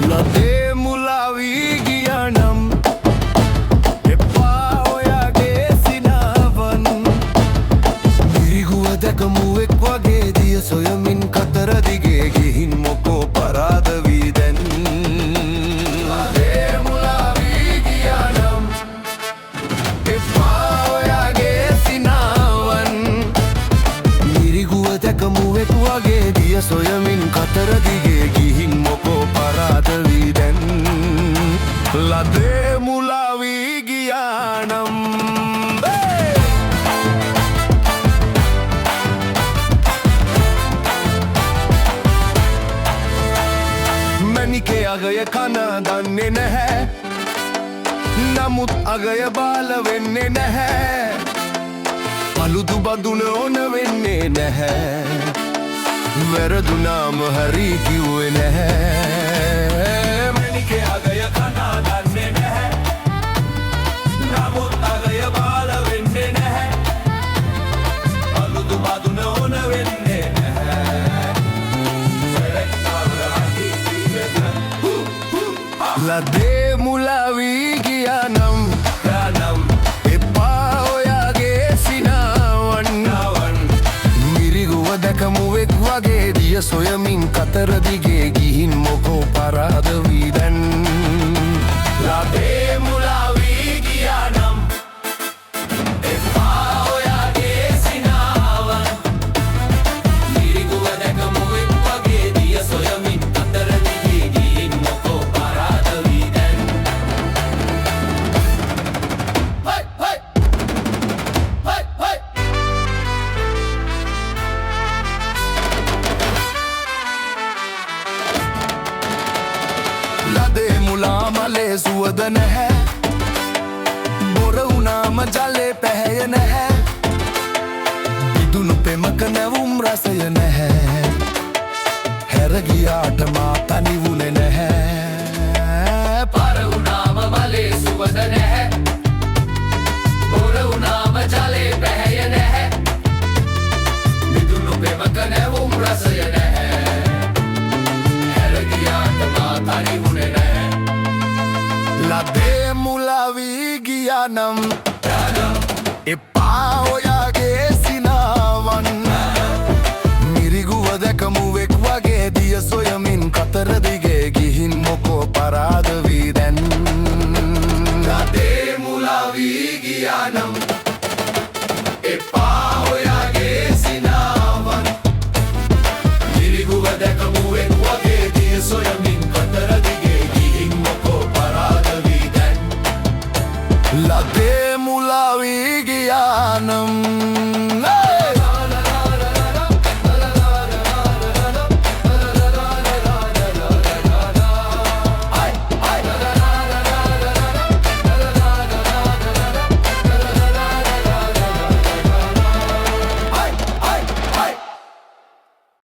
ලදේ මුලා වී ගියා නම් එපා ඔයාගේ සිනාවන් මිරිගුව දැකමුවෙක් වගේ දිය සොයමින් කතර දිගේ ගිහින් මොකෝ පරාද වී දැන් ලදේ මුලා වී ගියා නම් එපා ඔයාගේ සිනාවන් මිරිගුව දැකමුවෙක් වගේ දිය සොයමින් කතර දිගේ ගිහින් මොකෝ පරාද වී දැන් ලදේ මුලා වී ගියා නම් මැණිකේ අගය කන දන්නේ නැහැ නමුත් අගය බාල වෙන්නේ නැහැ පළුදු බඳුන ඕන වෙන්නේ නැහැ වැරදුනාම හරි කිව්වේ නැහැ මැණිකේ අගය කන දන්නේ නැහැ නමුත් අගය බාල වෙන්නේ නැහැ පළුදු බඳුන ඕන වෙන්නේ නැහැ ලදේ මුලා වී ගියා නම් එපා ඔයාගේ සිනාවන් මිරිගුව දැකමුවෙක් වගේ දිය සොයමින් කතර දිගේ ගිහින් මොකෝ පරාද වී දැන් ලදේ මුලා වී ගියා නම් එපා ඔයාගේ සිනාවන් මිරිගුව දැකමුවෙක් වගේ දිය සොයමින් කතර දිගේ ගිහින් මොකෝ පරාද වී දැන් ලදේ මුලා මලේ සුවද නැහැ බොර වුණාම ජලේ පැහැය නැහැ ඉදුණු පෙමක නැවුම් රසය නැහැ හැර ගියාට මා තනි වුණේ නැහැ පර වුණාම මලේ සුවද නැහැ බොර වුණාම ජලේ පැහැය නැහැ ඉදුණු පෙමක නැවුම් රසය නැහැ හැර ගියාට මා තනි වුණේ නැහැ ලදේ මුලා වී ගියා නම්